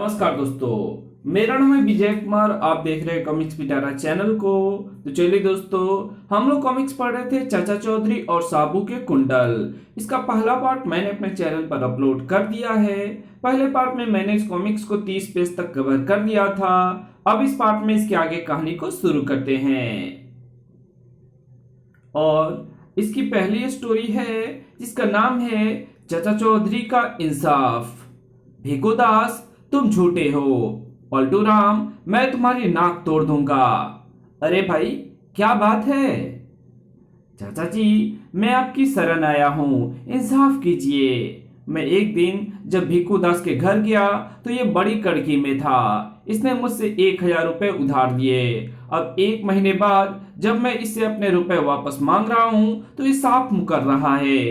नमस्कार दोस्तों, मेरा नाम है विजय कुमार। आप देख रहे हैं कॉमिक्स पिटारा चैनल को। तो चलिए दोस्तों, हम लोग कॉमिक्स पढ़ रहे थे चाचा चौधरी और साबू के कुंडल। इसका पहला पार्ट मैंने अपने चैनल पर अपलोड कर दिया है। पहले पार्ट में मैंने इस कॉमिक्स को 30 पेज तक कवर कर दिया था। अब इस पार्ट में इसके आगे कहानी को शुरू करते हैं। और इसकी पहली स्टोरी है जिसका नाम है चाचा चौधरी का इंसाफ। भिकू दास, तुम झूठे हो। पलटू राम, मैं तुम्हारी नाक तोड़ दूंगा। अरे भाई, क्या बात है? चाचा जी, मैं आपकी शरण आया हूँ, इंसाफ कीजिए। मैं एक दिन जब भिकू दास के घर गया तो ये बड़ी कड़की में था। इसने मुझसे 1000 रुपए उधार लिए। अब 1 महीने बाद जब मैं इससे अपने रुपए वापस मांग रहा हूँ तो ये साफ मुकर रहा है।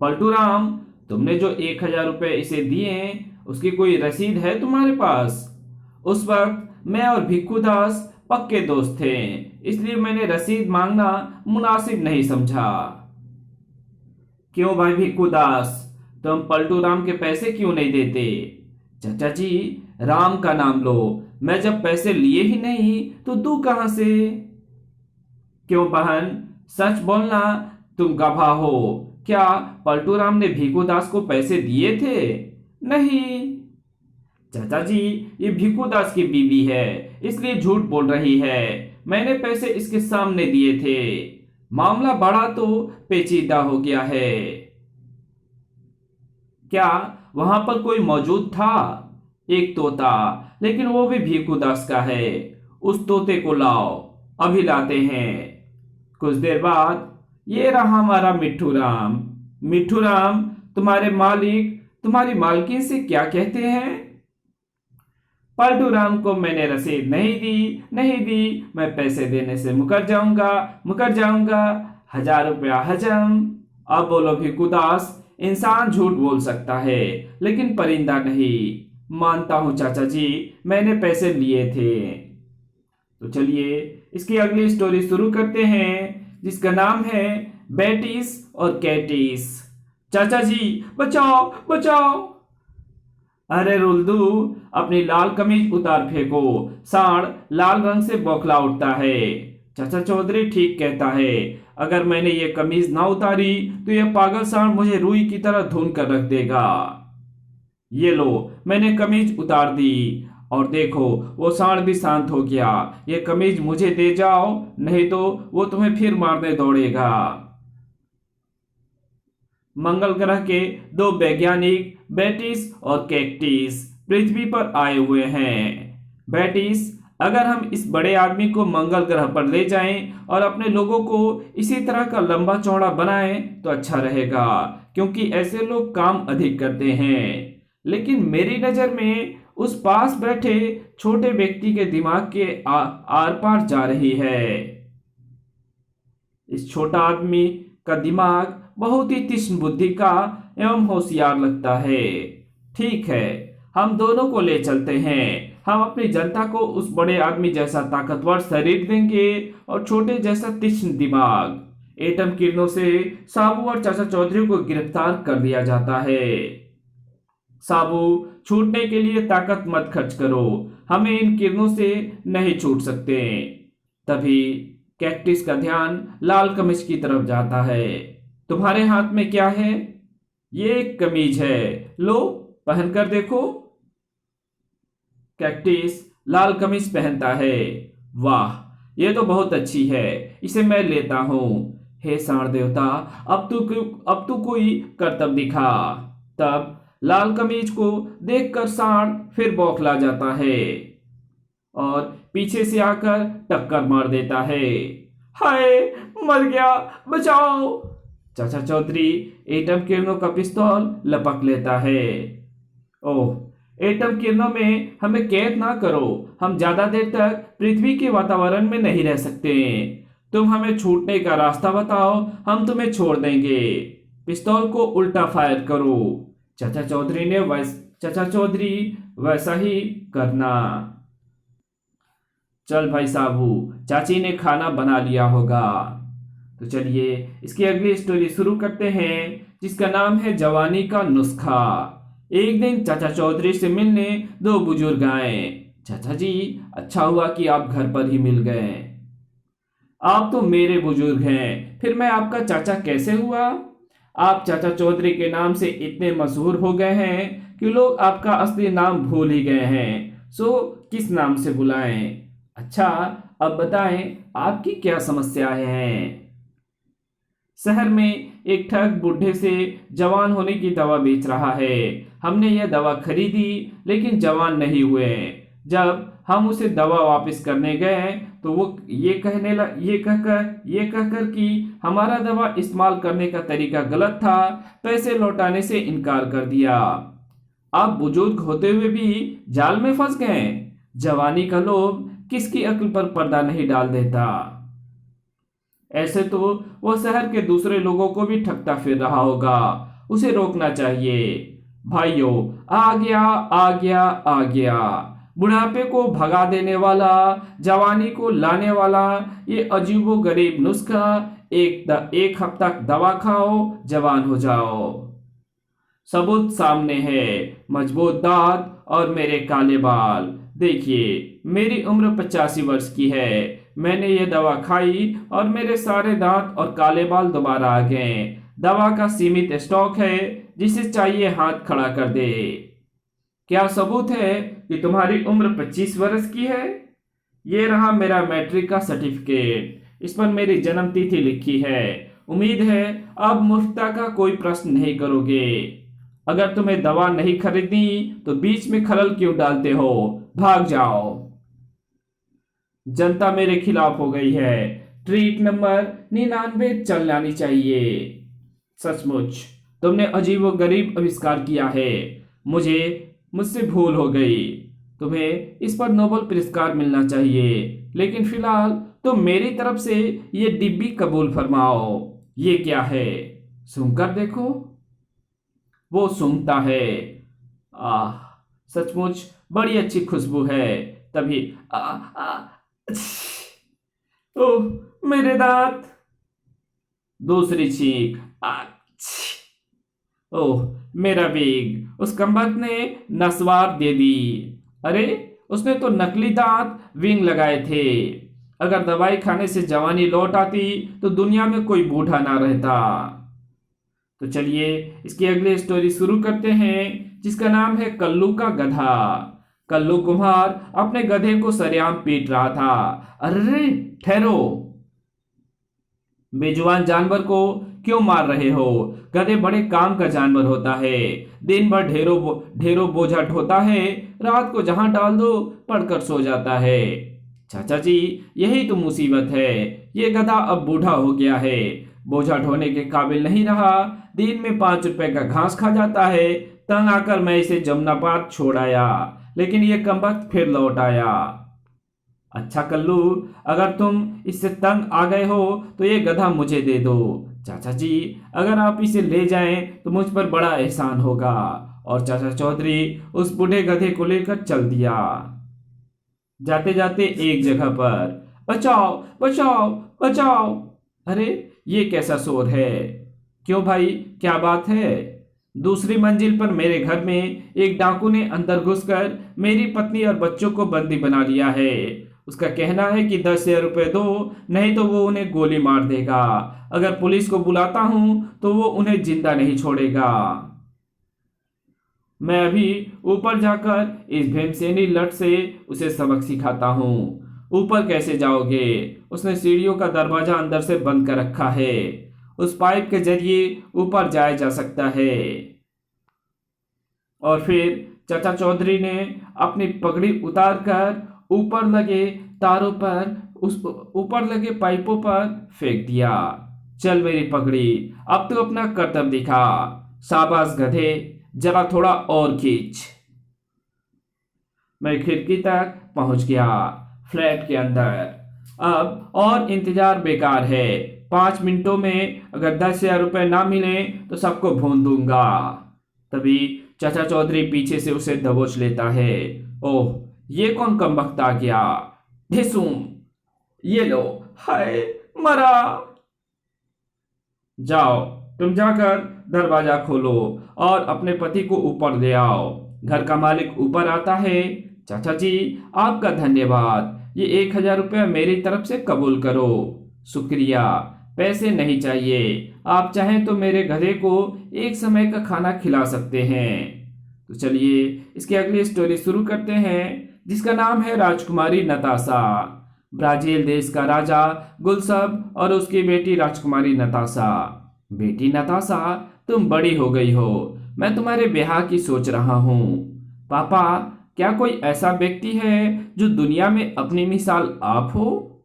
पलटू राम, तुमने जो 1000 रुपए इसे दिए उसकी कोई रसीद है तुम्हारे पास? उस वक्त मैं और भिक्खू दास पक्के दोस्त थे, इसलिए मैंने रसीद मांगना मुनासिब नहीं समझा। क्यों भाई भिक्खू दास, तुम पलटू राम के पैसे क्यों नहीं देते? चाचा जी, राम का नाम लो, मैं जब पैसे लिए ही नहीं तो दूं कहां से? क्यों बहन, सच बोलना, तुम गवाह हो। क्या पलटू राम ने भिक्खू दास को पैसे दिए थे? नहीं। चाचा जी, ये भिक्खू दास की बीवी है, इसलिए झूठ बोल रही है। मैंने पैसे इसके सामने दिए थे। मामला बड़ा तो पेचीदा हो गया है। क्या वहां पर कोई मौजूद था? एक तोता, लेकिन वो भी भिक्खू दास का है। उस तोते को लाओ, अभी लाते हैं। कुछ देर बाद ये रहा हमारा मिट्ठू राम। मिट्ठू राम, तुम्हारे मालिक तुम्हारी मालकिन से क्या कहते हैं? पलटू राम को मैंने रसीद नहीं दी, मैं पैसे देने से मुकर जाऊंगा। 1000 रुपया हजम। अब बोलो भिक्खू दास, इंसान झूठ बोल सकता है लेकिन परिंदा नहीं। मानता हूं चाचा जी, मैंने पैसे लिए थे। तो चलिए इसकी अगली स्टोरी शुरू करते हैं जिसका नाम है बेटिस और कैटिस। चाचा जी, बचाओ बचाओ। अरे रुल्दू, अपनी लाल कमीज उतार फेंको, सांड लाल रंग से बौखला उठता है। चाचा चौधरी ठीक कहता है, अगर मैंने ये कमीज ना उतारी तो ये पागल सांड मुझे रुई की तरह धुन कर रख देगा। ये लो, मैंने कमीज उतार दी और देखो वो सांड भी शांत हो गया। ये कमीज मुझे दे जाओ, नहीं तो वो तुम्हें फिर मारने दौड़ेगा। मंगल ग्रह के 2 वैज्ञानिक बेटिस और कैक्टिस पृथ्वी पर आए हुए हैं। बेटिस, अगर हम इस बड़े आदमी को मंगल ग्रह पर ले जाएं और अपने लोगों को इसी तरह का लंबा चौड़ा बनाएं तो अच्छा रहेगा, क्योंकि ऐसे लोग काम अधिक करते हैं। लेकिन मेरी नजर में उस पास बैठे छोटे व्यक्ति के दिमाग के आर पार जा रही है। इस छोटा आदमी का दिमाग बहुत ही तीक्ष्ण बुद्धि का एवं होशियार लगता है। ठीक है, हम दोनों को ले चलते हैं। हम अपनी जनता को उस बड़े आदमी जैसा ताकतवर शरीर देंगे और छोटे जैसा तीक्ष्ण दिमाग। एटम किरणों से साबू और चाचा चौधरी को गिरफ्तार कर लिया जाता है। साबू, छूटने के लिए ताकत मत खर्च करो, हमें इन किरणों से नहीं छूट सकते। तभी कैक्टिस का ध्यान लाल कमीज की तरफ जाता है। तुम्हारे हाथ में क्या है? ये एक कमीज है, लो पहन कर देखो। कैक्टिस लाल कमीज पहनता है। वाह, ये तो बहुत अच्छी है, इसे मैं लेता हूं। हे सांड देवता, अब तू कोई करतब दिखा। तब लाल कमीज को देखकर सांड फिर बौखला जाता है और पीछे से आकर टक्कर मार देता है। हाय, मर गया, बचाओ। चाचा चौधरी एटम किरणों का पिस्तौल लपक लेता है। ओह, एटम किरणों में हमें कैद ना करो, हम ज्यादा देर तक पृथ्वी के वातावरण में नहीं रह सकते। तुम हमें छूटने का रास्ता बताओ, हम तुम्हें छोड़ देंगे। पिस्तौल को उल्टा फायर करो। चाचा चौधरी वैसा ही करना। चल भाई साबू, चाची ने खाना बना लिया होगा। तो चलिए इसकी अगली स्टोरी शुरू करते हैं जिसका नाम है जवानी का नुस्खा। एक दिन चाचा चौधरी से मिलने दो बुजुर्ग आए। चाचा जी, अच्छा हुआ कि आप घर पर ही मिल गए। आप तो मेरे बुजुर्ग हैं, फिर मैं आपका चाचा कैसे हुआ? आप चाचा चौधरी के नाम से इतने मशहूर हो गए हैं कि लोग आपका असली नाम भूल ही गए हैं। सो किस नाम से बुलाएं? अच्छा, अब बताएं आपकी क्या समस्याएं हैं? शहर में एक ठग बूढ़े से जवान होने की दवा बेच रहा है। हमने यह दवा खरीदी लेकिन जवान नहीं हुए। जब हम उसे दवा वापस करने गए तो वो ये कहकर कि हमारा दवा इस्तेमाल करने का तरीका गलत था, पैसे लौटाने से इनकार कर दिया। आप बुजुर्ग होते हुए भी जाल में फंस गए। जवानी का लोभ किसकी अक्ल पर पर्दा नहीं डाल देता। ऐसे तो वह शहर के दूसरे लोगों को भी ठगता फिर रहा होगा, उसे रोकना चाहिए। भाइयों, आ गया आ गया आ गया, बुढ़ापे को भगा देने वाला, जवानी को लाने वाला ये अजीबो गरीब नुस्खा। एक हफ्ता दवा खाओ, जवान हो जाओ। सबूत सामने है, मजबूत दांत और मेरे काले बाल। देखिए, मेरी उम्र 85 वर्ष की है। मैंने ये दवा खाई और मेरे सारे दांत और काले बाल दोबारा आ गए। दवा का सीमित स्टॉक है, जिसे चाहिए हाथ खड़ा कर दे। क्या सबूत है कि तुम्हारी उम्र 25 वर्ष की है? ये रहा मेरा मैट्रिक का सर्टिफिकेट, इस पर मेरी जन्म तिथि लिखी है। उम्मीद है अब मूर्खता का कोई प्रश्न नहीं करोगे। अगर तुम्हें दवा नहीं खरीदनी तो बीच में खलल क्यों डालते हो? भाग जाओ। जनता मेरे खिलाफ हो गई है। ट्रीट नंबर 99 चल जानी चाहिए। सचमुच तुमने अजीबो गरीब आविष्कार किया है। मुझसे भूल हो गई। तुम्हें इस पर नोबेल पुरस्कार मिलना चाहिए। लेकिन फिलहाल तुम मेरी तरफ से ये डिब्बी कबूल फरमाओ। ये क्या है? सूंघकर देखो। वो सूंघता है। आह, सचमुच बड़ी अच्छी खुशबू है। तभी आ, आ, ओह, मेरे दांत। दूसरी चीख। ओह, मेरा बेग। उस कमबख्त ने नस्वार दे दी। अरे, उसने तो नकली दांत विंग लगाए थे। अगर दवाई खाने से जवानी लौट आती तो दुनिया में कोई बूढ़ा ना रहता। तो चलिए इसकी अगली स्टोरी शुरू करते हैं, जिसका नाम है कल्लू का गधा। कल्लू कुम्हार अपने गधे को सरेआम पीट रहा था। अरे ठहरो, बेजुबान जानवर को क्यों मार रहे हो? गधे बड़े काम का जानवर होता है। दिन भर ढेरों बोझा ढोता है, रात को जहां डाल दो पड़कर सो जाता है। चाचा जी, यही तो मुसीबत है। ये गधा अब बूढ़ा हो गया है, बोझा ढोने के काबिल नहीं रहा। दिन में 5 रुपए का घास खा जाता है। तंग आकर मैं इसे जमुना पार छोड़ आया, लेकिन ये कमबख्त फिर लौट आया। अच्छा कल्लू, अगर तुम इससे तंग आ गए हो तो ये गधा मुझे दे दो। चाचा जी, अगर आप इसे ले जाएं तो मुझ पर बड़ा एहसान होगा। और चाचा चौधरी उस बूढ़े गधे को लेकर चल दिया। जाते जाते एक जगह पर, बचाओ बचाओ बचाओ। अरे, ये कैसा शोर है? क्यों भाई, क्या बात है? दूसरी मंजिल पर मेरे घर में एक डाकू ने अंदर घुसकर मेरी पत्नी और बच्चों को बंदी बना लिया है। उसका कहना है कि 10,000 रुपए दो, नहीं तो वो उन्हें गोली मार देगा। अगर पुलिस को बुलाता हूं तो वो उन्हें जिंदा नहीं छोड़ेगा। मैं अभी ऊपर जाकर इस भीमसेनी लट से उसे सबक सिखाता हूँ। ऊपर कैसे जाओगे? उसने सीढ़ियों का दरवाजा अंदर से बंद कर रखा है। उस पाइप के जरिए ऊपर जाया जा सकता है। और फिर चाचा चौधरी ने अपनी पगड़ी उतारकर ऊपर लगे तारों पर, उस ऊपर लगे पाइपों पर फेंक दिया। चल मेरी पगड़ी, अब तो अपना कर्तव्य दिखा। शाबाश गधे, जरा थोड़ा और खींच। मैं खिड़की तक पहुंच गया, फ्लैट के अंदर। अब और इंतजार बेकार है। 5 मिनटों में अगर 10,000 रुपए ना मिले तो सबको भून दूंगा। तभी चाचा चौधरी पीछे से उसे दबोच लेता है। ओह, ये कौन कमबख्त आ गया? ढिसूम, ये लो, हाय, मरा। जाओ, तुम जाकर दरवाजा खोलो और अपने पति को ऊपर ले आओ। घर का मालिक ऊपर आता है। चाचा जी, आपका धन्यवाद। ये 1,000 रुपया मेरी तरफ से कबूल करो। शुक्रिया, पैसे नहीं चाहिए। आप चाहें तो मेरे गधे को एक समय का खाना खिला सकते हैं। तो चलिए इसकी अगली स्टोरी शुरू करते हैं, जिसका नाम है राजकुमारी नताशा। ब्राजील देश का राजा गुलसब और उसकी बेटी राजकुमारी नताशा। बेटी नताशा, तुम बड़ी हो गई हो, मैं तुम्हारे ब्याह की सोच रहा हूँ। पापा, क्या कोई ऐसा व्यक्ति है जो दुनिया में अपनी मिसाल आप हो?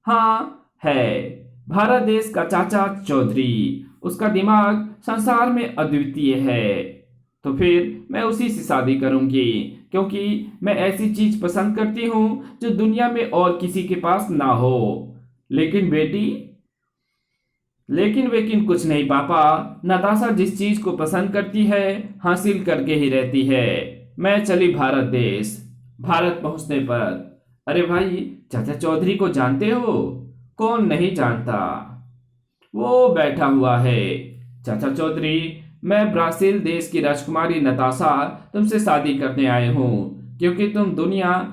हाँ है, भारत देश का चाचा चौधरी। उसका दिमाग संसार में अद्वितीय है। तो फिर मैं उसी से शादी करूंगी, क्योंकि मैं ऐसी चीज पसंद करती हूँ जो दुनिया में और किसी के पास ना हो। लेकिन बेटी, लेकिन कुछ नहीं पापा। नताशा जिस चीज को पसंद करती है हासिल करके ही रहती है। मैं चली भारत देश। भारत पहुंचने पर, अरे भाई, चाचा चौधरी को जानते हो? कौन नहीं जानता, वो बैठा हुआ है। चाचा चौधरी, मैं ब्राजील देश की राजकुमारी नताशा तुमसे शादी करने आए हूँ, क्योंकि तुम दुनिया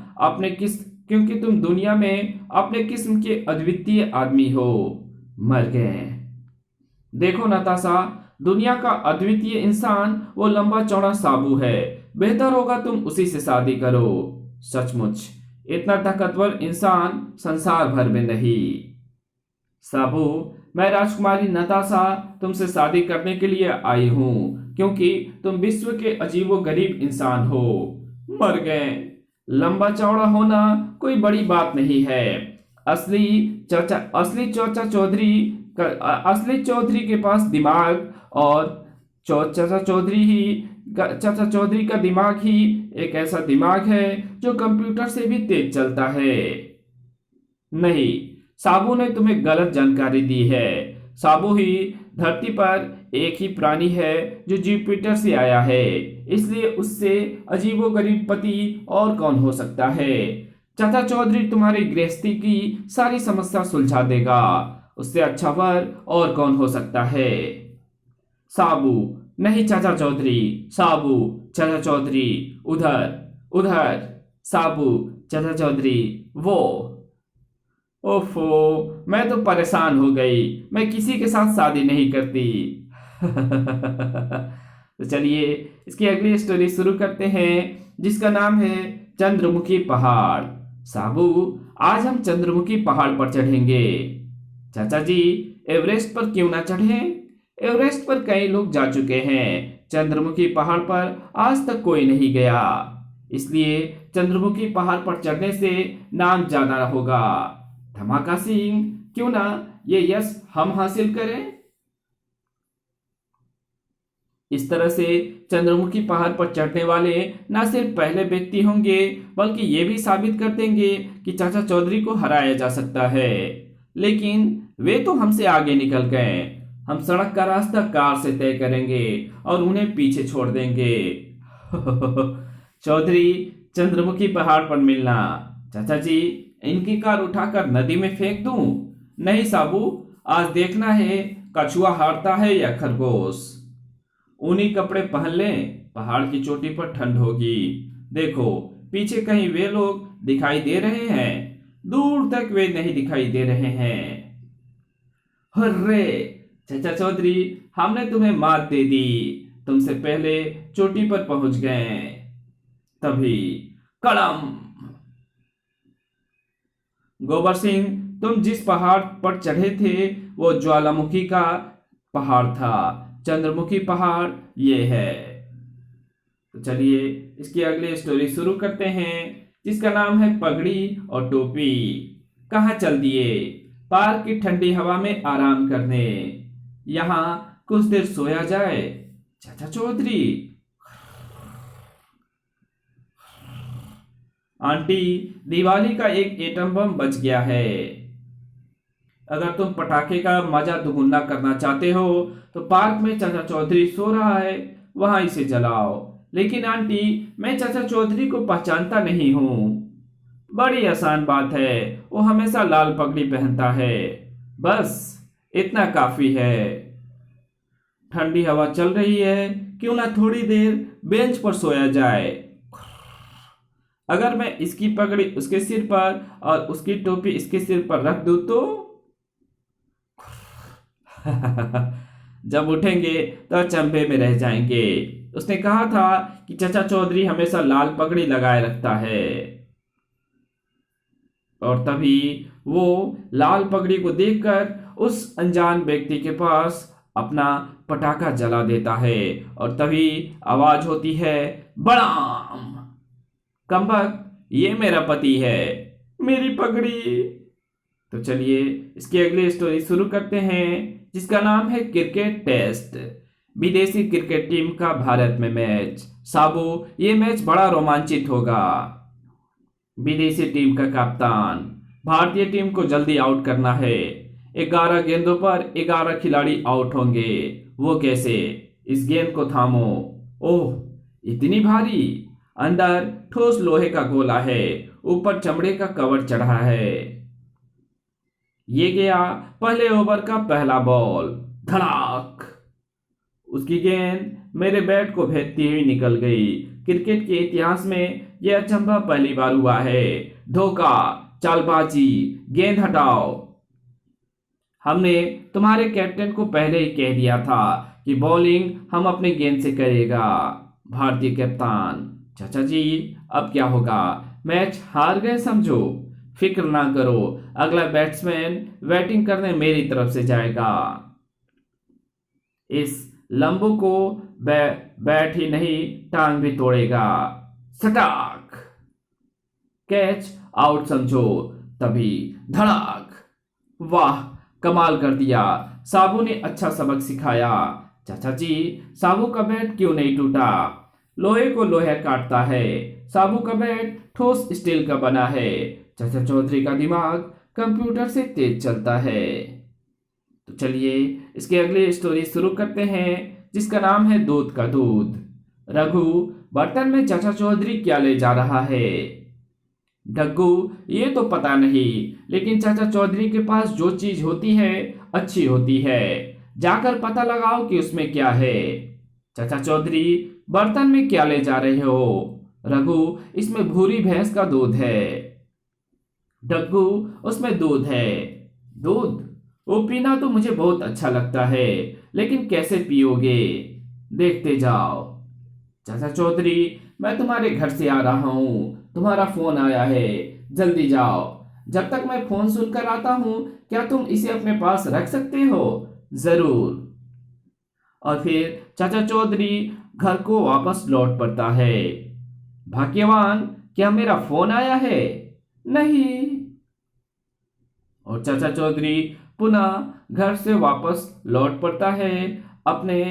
में अपने किस्म के अद्वितीय आदमी हो। मर गए। देखो नताशा, दुनिया का अद्वितीय इंसान वो लंबा चौड़ा साबू है। बेहतर होगा तुम उसी से शादी करो। सचमुच इतना ताकतवर इंसान संसार भर में नहीं। साबू, मैं राजकुमारी नताशा तुमसे शादी करने के लिए आई हूँ, क्योंकि तुम विश्व के अजीबो गरीब इंसान हो। मर गए। लंबा चौड़ा होना कोई बड़ी बात नहीं है। असली चौधरी के पास दिमाग और चाचा चौधरी का दिमाग ही एक ऐसा दिमाग है जो कंप्यूटर से भी तेज चलता है। नहीं, साबू ने तुम्हें गलत जानकारी दी है। साबू ही धरती पर एक ही प्राणी है जो जुपिटर से आया है, इसलिए उससे अजीबोगरीब पति और कौन हो सकता है। चाचा चौधरी तुम्हारी गृहस्थी की सारी समस्या सुलझा देगा। उससे अच्छा वर और कौन हो सकता है। साबू, नहीं चाचा चौधरी। साबू, चाचा चौधरी, उधर उधर। साबू, चाचा चौधरी, वो। ओफो, मैं तो परेशान हो गई। मैं किसी के साथ शादी नहीं करती। तो चलिए इसकी अगली स्टोरी शुरू करते हैं, जिसका नाम है चंद्रमुखी पहाड़। साबू, आज हम चंद्रमुखी पहाड़ पर चढ़ेंगे। चाचा जी, एवरेस्ट पर क्यों ना चढ़ें? एवरेस्ट पर कई लोग जा चुके हैं, चंद्रमुखी पहाड़ पर आज तक कोई नहीं गया। इसलिए चंद्रमुखी पहाड़ पर चढ़ने से नाम ज्यादा होगा। धमाका सिंह, क्यों ना ये यश हम हासिल करें। इस तरह से चंद्रमुखी पहाड़ पर चढ़ने वाले न सिर्फ पहले व्यक्ति होंगे, बल्कि ये भी साबित कर देंगे कि चाचा चौधरी को हराया जा सकता है। लेकिन वे तो हमसे आगे निकल गए। हम सड़क का रास्ता कार से तय करेंगे और उन्हें पीछे छोड़ देंगे। चौधरी, चंद्रमुखी पहाड़ पर मिलना। चाचा जी, इनकी कार उठाकर नदी में फेंक दूं? नहीं साबू, आज देखना है कछुआ हारता है या खरगोश। ऊनी कपड़े पहन लें, पहाड़ की चोटी पर ठंड होगी। देखो पीछे कहीं वे लोग दिखाई दे रहे हैं? दूर तक वे नहीं दिखाई दे रहे हैं। हर्रे चाचा चौधरी, हमने तुम्हें मात दे दी। तुमसे पहले चोटी पर पहुंच गए। तभी कड़म। गोबर सिंह, तुम जिस पहाड़ पर चढ़े थे वो ज्वालामुखी का पहाड़ था। चंद्रमुखी पहाड़ ये है। तो चलिए इसकी अगली स्टोरी शुरू करते हैं, जिसका नाम है पगड़ी और टोपी। कहाँ चल दिए? पार्क की ठंडी हवा में आराम करने। यहाँ कुछ देर सोया जाए। चाचा चौधरी। आंटी, दिवाली का एक एटम बम बच गया है। अगर तुम पटाखे का मजा दुगुना करना चाहते हो तो पार्क में चाचा चौधरी सो रहा है, वहां इसे जलाओ। लेकिन आंटी, मैं चाचा चौधरी को पहचानता नहीं हूं। बड़ी आसान बात है, वो हमेशा लाल पगड़ी पहनता है। बस इतना काफी है। ठंडी हवा चल रही है, क्यों ना थोड़ी देर बेंच पर सोया जाए। अगर मैं इसकी पगड़ी उसके सिर पर और उसकी टोपी इसके सिर पर रख दूं तो जब उठेंगे तो अचंभे में रह जाएंगे। उसने कहा था कि चाचा चौधरी हमेशा लाल पगड़ी लगाए रखता है। और तभी वो लाल पगड़ी को देखकर उस अनजान व्यक्ति के पास अपना पटाखा जला देता है और तभी आवाज होती है, बड़ाम! कमबख्त, ये मेरा पति है, मेरी पगड़ी। तो चलिए इसकी अगली स्टोरी शुरू करते हैं, जिसका नाम है क्रिकेट टेस्ट। विदेशी क्रिकेट टीम का भारत में मैच। साबू, ये मैच बड़ा रोमांचित होगा। विदेशी टीम का कप्तान, भारतीय टीम को जल्दी आउट करना है। 11 गेंदों पर 11 खिलाड़ी आउट होंगे। वो कैसे? इस गेंद को थामो। ओह, इतनी भारी! अंदर ठोस लोहे का गोला है, ऊपर चमड़े का कवर चढ़ा है। ये गया पहले ओवर का पहला बॉल। धड़ाक! उसकी गेंद मेरे बैट को भेदती हुई निकल गई। क्रिकेट के इतिहास में यह अचंभा पहली बार हुआ है। धोखा, चालबाजी, गेंद हटाओ। हमने तुम्हारे कैप्टन को पहले ही कह दिया था कि बॉलिंग हम अपने गेंद से करेगा। भारतीय कप्तान, चाचा जी अब क्या होगा? मैच हार गए समझो। फिक्र ना करो, अगला बैट्समैन बैटिंग करने मेरी तरफ से जाएगा। इस लंबू को बैट ही नहीं, टांग भी तोड़ेगा। सटाक! कैच आउट समझो। तभी धड़ाक! वाह, कमाल कर दिया। साबू ने अच्छा सबक सिखाया। चाचा जी, साबू का बैट क्यों नहीं टूटा? लोहे को लोहा काटता है, साबू का बैट ठोस स्टील का बना है। चाचा चौधरी का दिमाग कंप्यूटर से तेज चलता है। तो चलिए इसकी अगली स्टोरी शुरू करते हैं, जिसका नाम है दूध का दूध। रघु, बर्तन में चाचा चौधरी क्या ले जा रहा है? डग्गू, ये तो पता नहीं, लेकिन चाचा चौधरी के पास जो चीज होती है अच्छी होती है। जाकर पता लगाओ कि उसमें क्या है। चाचा चौधरी, बर्तन में क्या ले जा रहे हो? रघु, इसमें भूरी भैंस का दूध है। डग्गू, उसमें दूध है। दूध? वो पीना तो मुझे बहुत अच्छा लगता है, लेकिन कैसे पियोगे? देखते जाओ। चाचा चौधरी, मैं तुम्हारे घर से आ रहा हूँ, तुम्हारा फोन आया है, जल्दी जाओ। जब तक मैं फोन सुनकर आता हूँ, क्या तुम इसे अपने पास रख सकते हो? जरूर। और फिर चाचा चौधरी घर को वापस लौट पड़ता है। भाग्यवान, क्या मेरा फोन आया है? नहीं। और चाचा चौधरी पुनः घर से वापस लौट पड़ता है अपने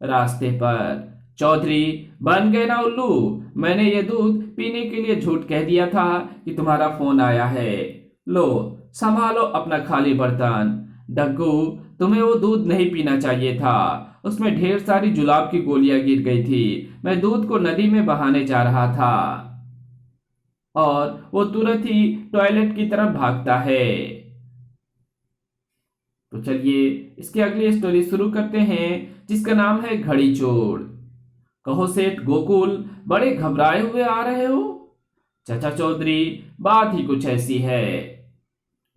रास्ते पर। चौधरी, बन गए ना उल्लू, मैंने ये दूध पीने के लिए झूठ कह दिया था कि तुम्हारा फोन आया है। लो, संभालो अपना खाली बर्तन। डग्गू, तुम्हें वो दूध नहीं पीना चाहिए था, उसमें ढेर सारी जुलाब की गोलियां गिर गई थी। मैं दूध को नदी में बहाने जा रहा था। और वो तुरंत ही टॉयलेट की तरफ भागता है। तो चलिए इसकी अगली स्टोरी शुरू करते हैं, जिसका नाम है घड़ी चोर। कहो सेठ गोकुल, बड़े घबराए हुए आ रहे हो? चाचा चौधरी, बात ही कुछ ऐसी है।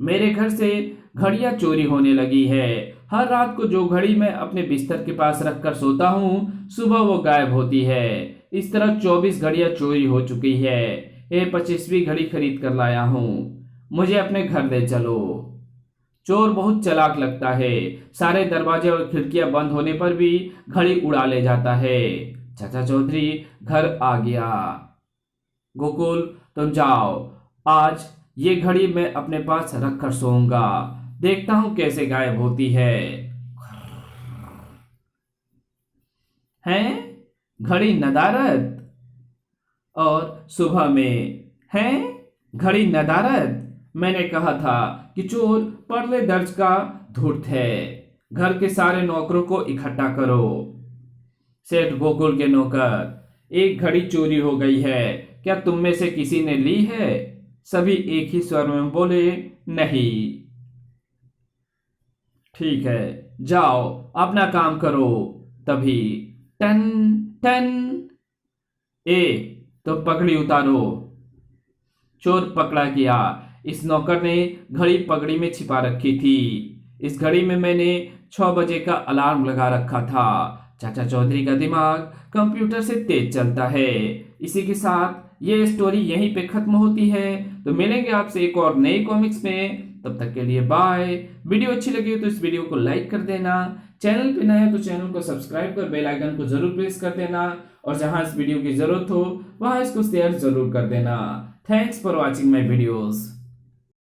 मेरे घर से घड़ियां चोरी होने लगी है। हर रात को जो घड़ी मैं अपने बिस्तर के पास रखकर सोता हूँ, सुबह वो गायब होती है। इस तरह 24 घड़ियां चोरी हो चुकी है। ये 25वीं घड़ी खरीद कर लाया हूँ। मुझे अपने घर ले चलो। चोर बहुत चालाक लगता है, सारे दरवाजे और खिड़कियां बंद होने पर भी घड़ी उड़ा ले जाता है। चाचा चौधरी घर आ गया। गोकुल, तुम जाओ, आज ये घड़ी मैं अपने पास रख कर सोऊंगा, देखता हूं कैसे गायब होती है। हैं? घड़ी नदारद? और सुबह में हैं? घड़ी नदारद? मैंने कहा था कि चोर परले दर्ज का धूर्त है। घर के सारे नौकरों को इकट्ठा करो। सेठ गोकुल के नौकर, एक घड़ी चोरी हो गई है, क्या तुम में से किसी ने ली है? सभी एक ही स्वर में बोले, नहीं। ठीक है, जाओ अपना काम करो। तभी टन टन। ए तो पगड़ी उतारो। चोर पकड़ा गया। इस नौकर ने घड़ी पगड़ी में छिपा रखी थी। इस घड़ी में मैंने 6 बजे का अलार्म लगा रखा था। चाचा चौधरी का दिमाग कंप्यूटर से तेज चलता है। इसी के साथ ये स्टोरी यहीं पे खत्म होती है। तो मिलेंगे आपसे एक और नई कॉमिक्स में। तब तक के लिए बाय। वीडियो अच्छी लगी हो तो इस वीडियो को लाइक कर देना। चैनल पे नए हो तो चैनल को सब्सक्राइब कर बेल आइकन को जरूर प्रेस कर देना। और जहां इस वीडियो की जरूरत हो वहां इसको शेयर जरूर कर देना। Thanks for watching my videos.